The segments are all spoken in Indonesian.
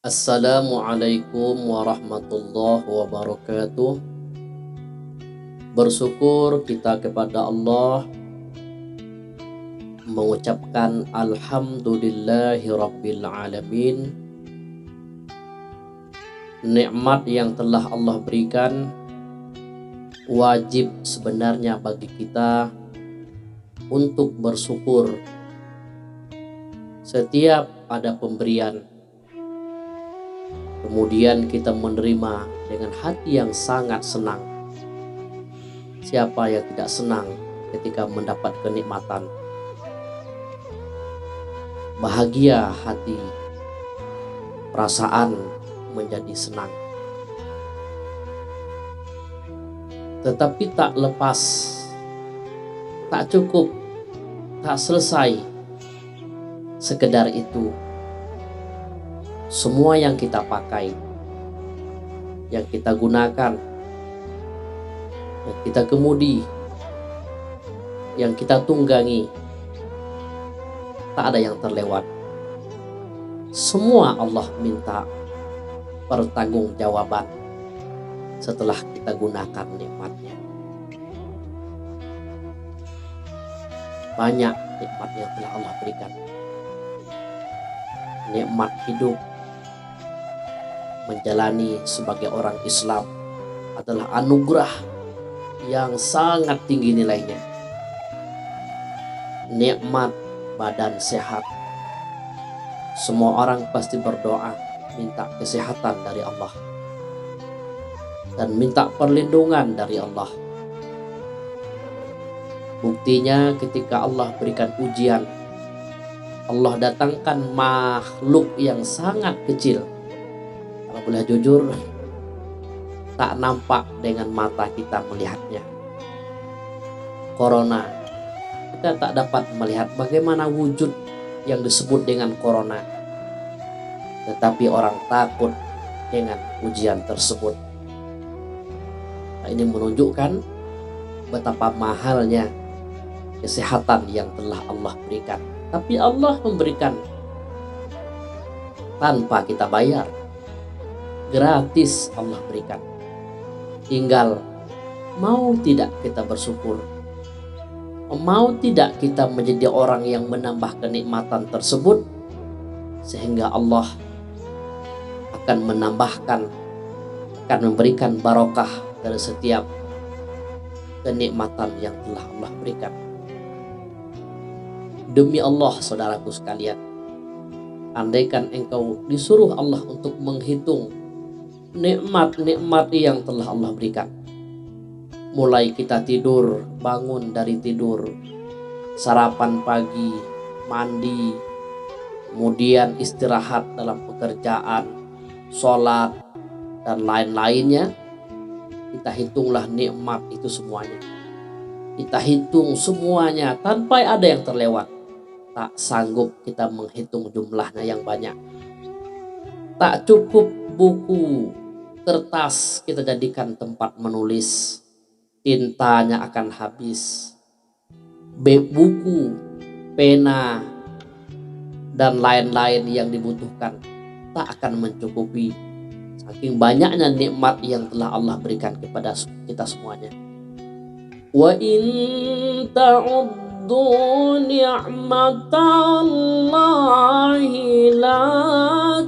Assalamualaikum warahmatullahi wabarakatuh. Bersyukur kita kepada Allah, mengucapkan Alhamdulillahi Rabbil Alamin. Nikmat yang telah Allah berikan wajib sebenarnya bagi kita untuk bersyukur setiap ada pemberian. Kemudian kita menerima dengan hati yang sangat senang. Siapa yang tidak senang ketika mendapat kenikmatan? Bahagia hati, perasaan menjadi senang. Tetapi tak lepas, tak cukup, tak selesai sekedar itu. Semua yang kita pakai, yang kita gunakan, yang kita kemudi, yang kita tunggangi, tak ada yang terlewat. Semua Allah minta pertanggungjawaban setelah kita gunakan nikmatnya. Banyak nikmat yang telah Allah berikan. Nikmat hidup, menjalani sebagai orang Islam adalah anugerah yang sangat tinggi nilainya. Nikmat badan sehat. Semua orang pasti berdoa minta kesehatan dari Allah dan minta perlindungan dari Allah. Buktinya ketika Allah berikan ujian, Allah datangkan makhluk yang sangat kecil. Kalau boleh jujur, tak nampak dengan mata kita melihatnya. Corona, kita tak dapat melihat bagaimana wujud yang disebut dengan corona. Tetapi orang takut dengan ujian tersebut. Nah, ini menunjukkan betapa mahalnya kesehatan yang telah Allah berikan. Tapi Allah memberikan tanpa kita bayar. Gratis Allah berikan. Tinggal mau tidak kita bersyukur. Mau tidak kita menjadi orang yang menambah kenikmatan tersebut, sehingga Allah akan menambahkan, akan memberikan barokah dari setiap kenikmatan yang telah Allah berikan. Demi Allah, saudaraku sekalian, andaikan engkau disuruh Allah untuk menghitung nikmat-nikmat yang telah Allah berikan, mulai kita tidur, bangun dari tidur, sarapan pagi, mandi, kemudian istirahat dalam pekerjaan, sholat, dan lain-lainnya, kita hitunglah nikmat itu semuanya. Kita hitung semuanya tanpa ada yang terlewat. Tak sanggup kita menghitung jumlahnya yang banyak. Tak cukup buku, kertas kita jadikan tempat menulis. Tintanya akan habis. Buku, pena, dan lain-lain yang dibutuhkan tak akan mencukupi. Saking banyaknya nikmat yang telah Allah berikan kepada kita semuanya. Wa in ta'uddu ni'matallahi la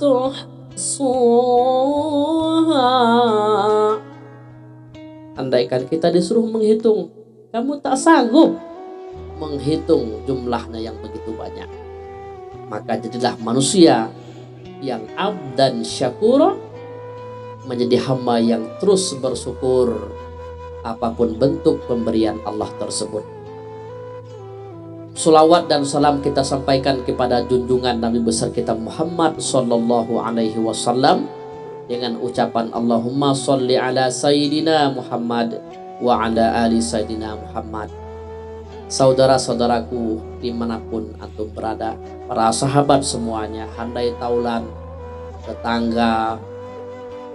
tuhsuha. Andaikan kita disuruh menghitung, kamu tak sanggup menghitung jumlahnya yang begitu banyak. Maka jadilah manusia yang abdan syakura, menjadi hamba yang terus bersyukur apapun bentuk pemberian Allah tersebut. Salawat dan salam kita sampaikan kepada junjungan Nabi besar kita Muhammad sallallahu alaihi wasallam dengan ucapan Allahumma sholli ala sayyidina Muhammad wa ala ali sayyidina Muhammad. Saudara-saudaraku dimanapun antum berada, para sahabat semuanya, handai taulan, tetangga,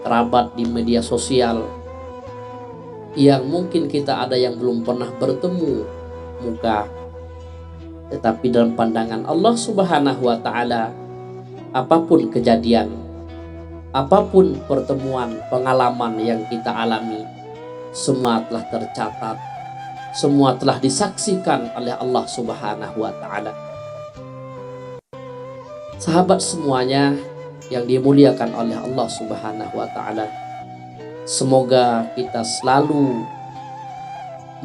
kerabat di media sosial, yang mungkin kita ada yang belum pernah bertemu muka, tetapi dalam pandangan Allah Subhanahu wa Ta'ala, apapun kejadian, apapun pertemuan, pengalaman yang kita alami, semua telah tercatat, semua telah disaksikan oleh Allah Subhanahu wa Ta'ala. Sahabat semuanya yang dimuliakan oleh Allah Subhanahu wa Ta'ala, semoga kita selalu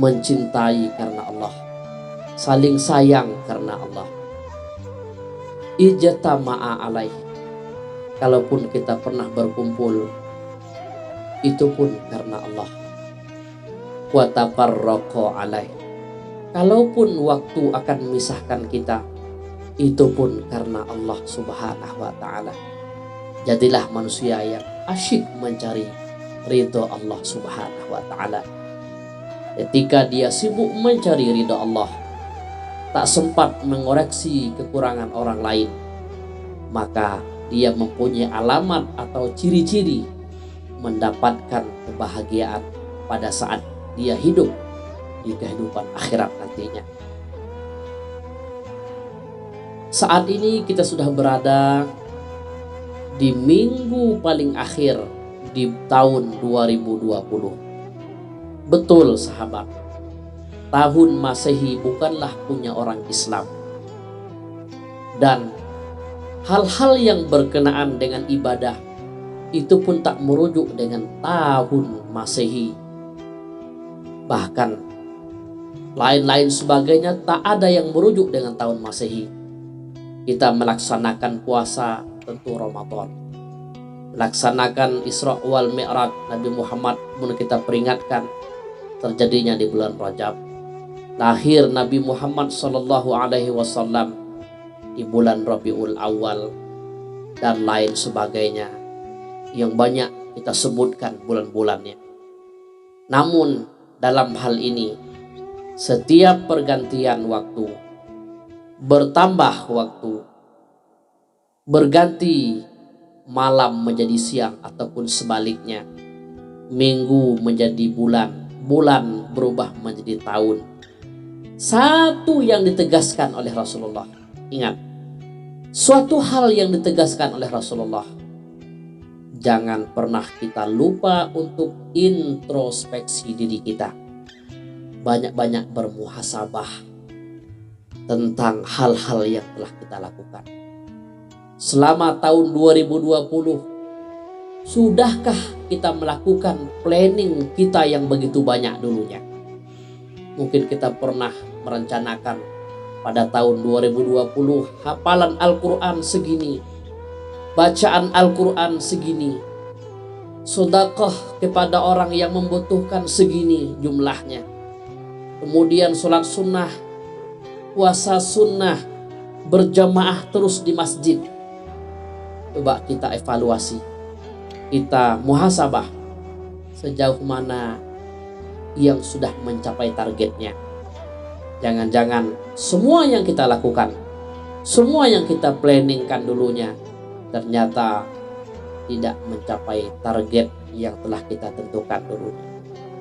mencintai karena Allah, saling sayang karena Allah. Ijtama'a alaih, kalaupun kita pernah berkumpul, itu pun karena Allah. Wa tafarraqa alaih, kalaupun waktu akan memisahkan kita, itu pun karena Allah Subhanahu wa Ta'ala. Jadilah manusia yang asyik mencari ridho Allah Subhanahu wa Ta'ala. Ketika dia sibuk mencari ridho Allah, tak sempat mengoreksi kekurangan orang lain, maka dia mempunyai alamat atau ciri-ciri mendapatkan kebahagiaan pada saat dia hidup di kehidupan akhirat nantinya. Saat ini kita sudah berada di minggu paling akhir di tahun 2020. Betul sahabat, tahun Masehi bukanlah punya orang Islam. Dan hal-hal yang berkenaan dengan ibadah itu pun tak merujuk dengan tahun Masehi. Bahkan lain-lain sebagainya tak ada yang merujuk dengan tahun Masehi. Kita melaksanakan puasa tentu Ramadan, melaksanakan Isra wal Mi'raj Nabi Muhammad pun kita peringatkan terjadinya di bulan Rajab. Lahir Nabi Muhammad Sallallahu Alaihi Wasallam di bulan Rabiul Awal dan lain sebagainya yang banyak kita sebutkan bulan-bulannya. Namun dalam hal ini, setiap pergantian waktu, bertambah waktu, berganti malam menjadi siang ataupun sebaliknya, minggu menjadi bulan, bulan berubah menjadi tahun. Satu yang ditegaskan oleh Rasulullah, ingat, suatu hal yang ditegaskan oleh Rasulullah, jangan pernah kita lupa untuk introspeksi diri kita. Banyak-banyak bermuhasabah tentang hal-hal yang telah kita lakukan. Selama tahun 2020, sudahkah kita melakukan planning kita yang begitu banyak dulunya? Mungkin kita pernah merencanakan pada tahun 2020 hafalan Al-Quran segini, bacaan Al-Quran segini, sedekah kepada orang yang membutuhkan segini jumlahnya, kemudian sholat sunnah, puasa sunnah, berjamaah terus di masjid. Coba kita evaluasi, kita muhasabah sejauh mana yang sudah mencapai targetnya. Jangan-jangan semua yang kita lakukan, semua yang kita planningkan dulunya, ternyata tidak mencapai target yang telah kita tentukan dulunya.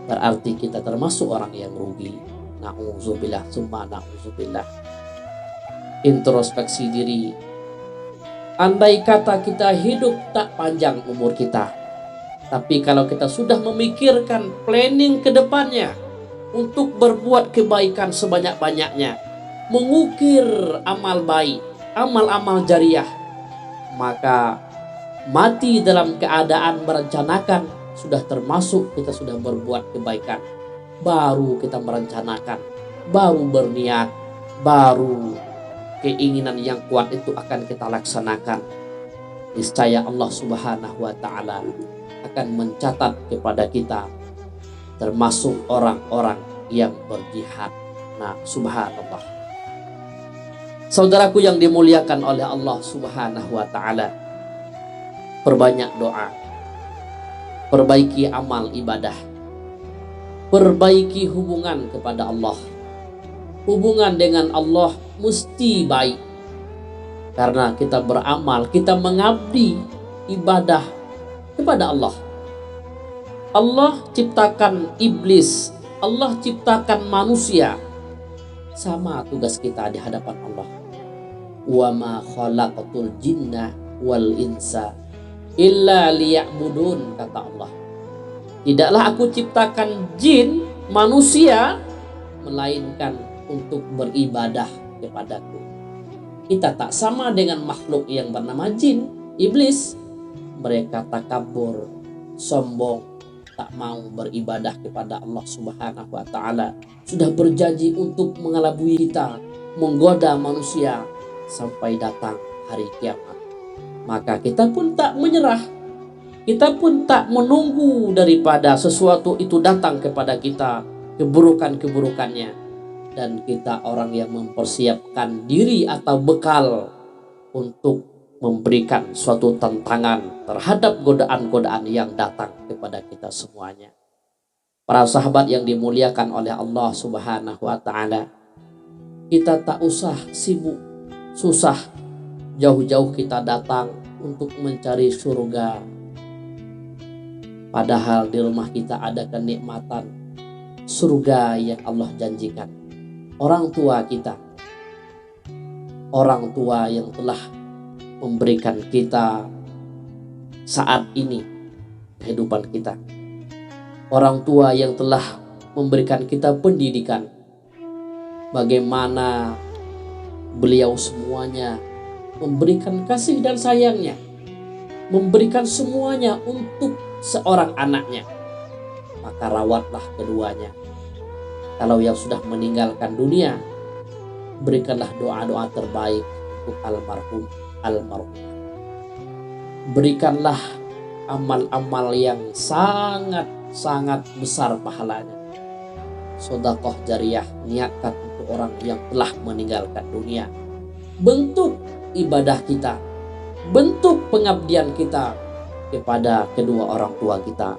Berarti kita termasuk orang yang rugi. Na'udzubillah, summa na'udzubillah. Introspeksi diri. Andai kata kita hidup tak panjang umur kita, tapi kalau kita sudah memikirkan planning ke depannya untuk berbuat kebaikan sebanyak-banyaknya, mengukir amal baik, amal-amal jariah, maka mati dalam keadaan merencanakan sudah termasuk kita sudah berbuat kebaikan. Baru kita merencanakan, baru berniat, baru keinginan yang kuat itu akan kita laksanakan. Niscaya Allah Subhanahu wa Ta'ala akan mencatat kepada kita termasuk orang-orang yang berjihad. Nah, subhanallah. Saudaraku yang dimuliakan oleh Allah Subhanahu wa Ta'ala, perbanyak doa, perbaiki amal ibadah, perbaiki hubungan kepada Allah. Hubungan dengan Allah mesti baik, karena kita beramal, kita mengabdi ibadah kepada Allah. Allah ciptakan iblis, Allah ciptakan manusia, sama tugas kita di hadapan Allah. Wa ma khalaqatul jinna wal insa illa liya'budun, kata Allah. Tidaklah aku ciptakan jin, manusia, melainkan untuk beribadah kepadaku. Kita tak sama dengan makhluk yang bernama jin, iblis. Mereka takabur, sombong, tak mau beribadah kepada Allah Subhanahu wa Ta'ala. Sudah berjanji untuk mengelabui kita, menggoda manusia sampai datang hari kiamat. Maka kita pun tak menyerah. Kita pun tak menunggu daripada sesuatu itu datang kepada kita, keburukan-keburukannya. Dan kita orang yang mempersiapkan diri atau bekal untuk memberikan suatu tantangan terhadap godaan-godaan yang datang kepada kita semuanya. Para sahabat yang dimuliakan oleh Allah Subhanahu wa Ta'ala, kita tak usah sibuk, susah, jauh-jauh kita datang untuk mencari surga. Padahal di rumah kita ada kenikmatan surga yang Allah janjikan. Orang tua kita, orang tua yang telah memberikan kita saat ini kehidupan kita, orang tua yang telah memberikan kita pendidikan, bagaimana beliau semuanya memberikan kasih dan sayangnya, memberikan semuanya untuk seorang anaknya. Maka rawatlah keduanya. Kalau yang sudah meninggalkan dunia, berikanlah doa-doa terbaik untuk almarhum, almarhumah. Berikanlah amal-amal yang sangat besar pahalanya. Sedekah jariyah, niatkan untuk orang yang telah meninggalkan dunia. Bentuk ibadah kita, bentuk pengabdian kita kepada kedua orang tua kita.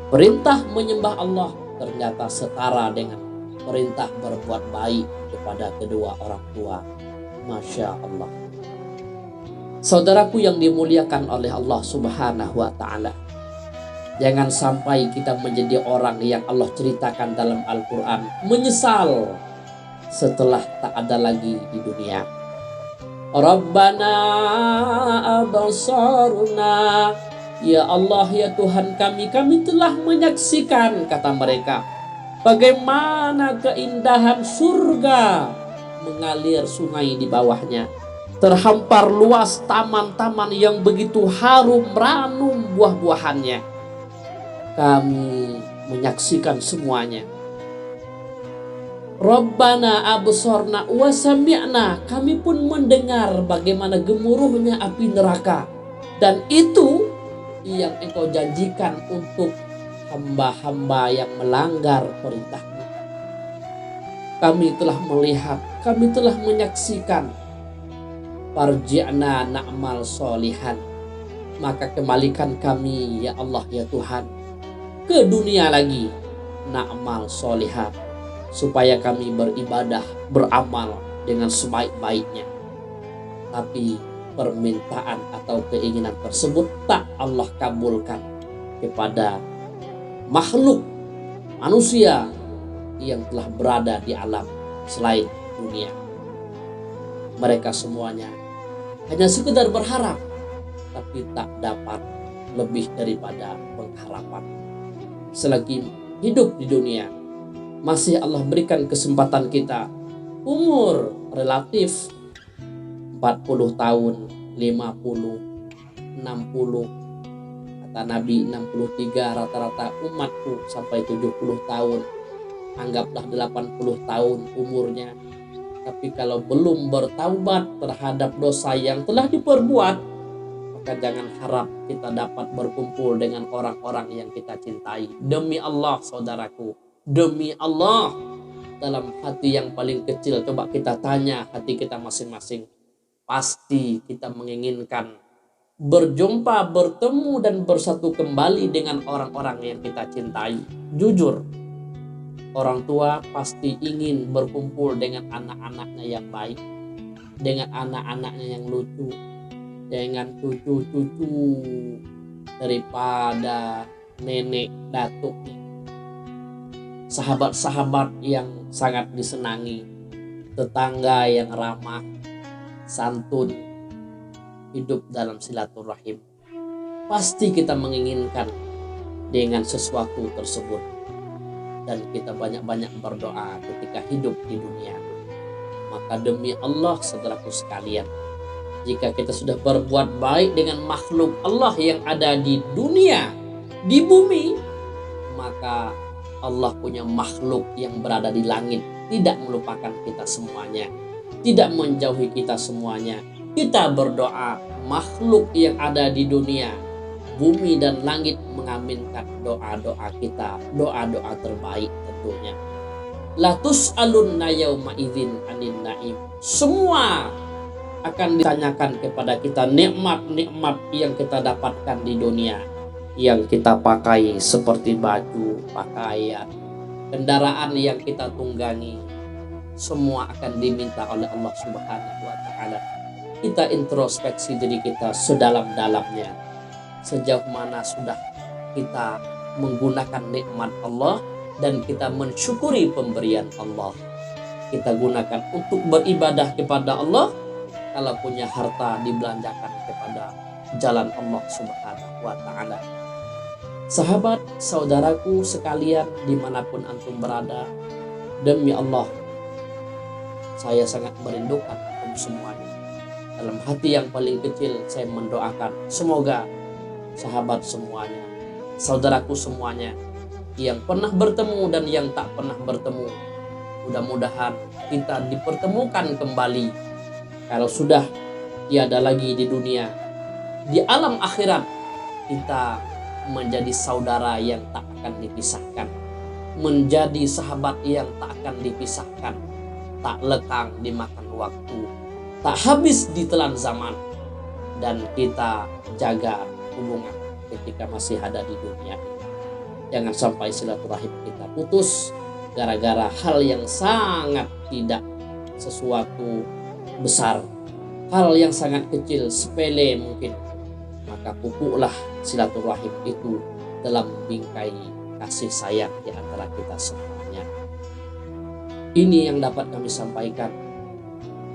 Perintah menyembah Allah ternyata setara dengan perintah berbuat baik kepada kedua orang tua. Masya Allah. Saudaraku yang dimuliakan oleh Allah Subhanahu wa Ta'ala, jangan sampai kita menjadi orang yang Allah ceritakan dalam Al-Quran menyesal setelah tak ada lagi di dunia. Rabbana abasarna, ya Allah, ya Tuhan kami telah menyaksikan, kata mereka, bagaimana keindahan surga, mengalir sungai di bawahnya, terhampar luas taman-taman yang begitu harum ranum buah-buahannya. Kami menyaksikan semuanya. Rabbana absorna wa sami'na, kami pun mendengar bagaimana gemuruhnya api neraka, dan itu yang Engkau janjikan untuk hamba-hamba yang melanggar perintah-Mu. Kami telah melihat, kami telah menyaksikan. Farji'na na'mal solihan, maka kembalikan kami ya Allah ya Tuhan ke dunia lagi, na'mal solihan, supaya kami beribadah, beramal dengan sebaik-baiknya. Tapi permintaan atau keinginan tersebut tak Allah kabulkan kepada makhluk manusia yang telah berada di alam selain dunia. Mereka semuanya hanya sekedar berharap, tapi tak dapat lebih daripada pengharapan. Selagi hidup di dunia, masih Allah berikan kesempatan kita umur relatif 40 tahun, 50, 60. Kata Nabi 63 rata-rata umatku sampai 70 tahun. Anggaplah 80 tahun umurnya. Tapi kalau belum bertaubat terhadap dosa yang telah diperbuat, maka jangan harap kita dapat berkumpul dengan orang-orang yang kita cintai. Demi Allah saudaraku, demi Allah, dalam hati yang paling kecil coba kita tanya hati kita masing-masing. Pasti kita menginginkan berjumpa, bertemu dan bersatu kembali dengan orang-orang yang kita cintai. Jujur, orang tua pasti ingin berkumpul dengan anak-anaknya yang baik, dengan anak-anaknya yang lucu, dengan cucu-cucu daripada nenek datuknya, sahabat-sahabat yang sangat disenangi, tetangga yang ramah, santun, hidup dalam silaturahim. pasti kita menginginkan dengan sesuatu tersebut. Dan kita banyak-banyak berdoa ketika hidup di dunia. Maka demi Allah, saudaraku sekalian, jika kita sudah berbuat baik dengan makhluk Allah yang ada di dunia, di bumi, maka Allah punya makhluk yang berada di langit tidak melupakan kita semuanya, tidak menjauhi kita semuanya. Kita berdoa, makhluk yang ada di dunia, bumi dan langit mengaminkan doa-doa kita, doa-doa terbaik tentunya. La tus'alunna yauma idzin 'anin na'im. Semua akan ditanyakan kepada kita nikmat-nikmat yang kita dapatkan di dunia, yang kita pakai seperti baju, pakaian, kendaraan yang kita tunggangi. Semua akan diminta oleh Allah Subhanahu wa taala. Kita introspeksi diri kita sedalam-dalamnya. Sejauh mana sudah kita menggunakan nikmat Allah dan kita mensyukuri pemberian Allah. Kita gunakan untuk beribadah kepada Allah. Kalau punya harta, dibelanjakan kepada jalan Allah Subhanahu wa taala. Sahabat, saudaraku sekalian, dimanapun antum berada, demi Allah, saya sangat merindukan antum semuanya. Dalam hati yang paling kecil saya mendoakan semoga sahabat semuanya, saudaraku semuanya, yang pernah bertemu dan yang tak pernah bertemu, mudah-mudahan kita dipertemukan kembali. Kalau sudah tiada lagi di dunia, di alam akhirat kita menjadi saudara yang tak akan dipisahkan, menjadi sahabat yang tak akan dipisahkan, tak lekang dimakan waktu, tak habis ditelan zaman, dan kita jaga hubungan ketika masih ada di dunia. Jangan sampai silaturahim kita putus gara-gara hal yang sangat tidak sesuatu besar, hal yang sangat kecil, sepele mungkin. Maka pupuklah silaturahim itu dalam bingkai kasih sayang di antara kita semuanya. Ini yang dapat kami sampaikan.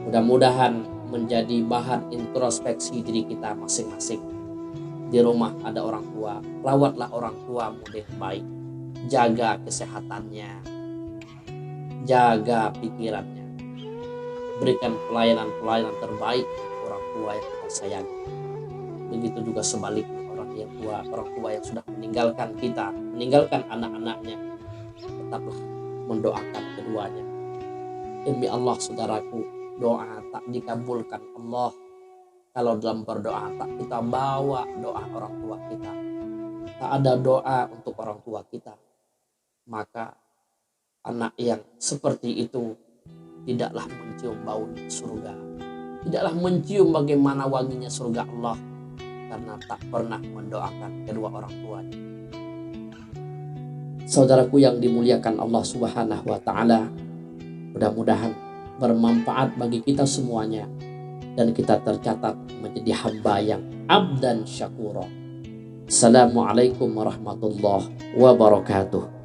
Mudah-mudahan menjadi bahan introspeksi diri kita masing-masing. Di rumah ada orang tua, rawatlah orang tuamu dengan baik. Jaga kesehatannya, jaga pikirannya, berikan pelayanan-pelayanan terbaik untuk orang tua yang kita sayangi. Begitu juga sebaliknya, orang tua yang sudah meninggalkan kita, meninggalkan anak-anaknya, tetaplah mendoakan keduanya. Demi Allah, saudaraku, doa tak dikabulkan Allah kalau dalam berdoa tak kita bawa doa orang tua kita. Tak ada doa untuk orang tua kita, maka anak yang seperti itu tidaklah mencium bau surga, tidaklah mencium bagaimana wanginya surga Allah, karena tak pernah mendoakan kedua orang tuanya. Saudaraku yang dimuliakan Allah Subhanahu wa taala, mudah-mudahan bermanfaat bagi kita semuanya dan kita tercatat menjadi hamba yang abdan syakura. Assalamualaikum warahmatullahi wabarakatuh.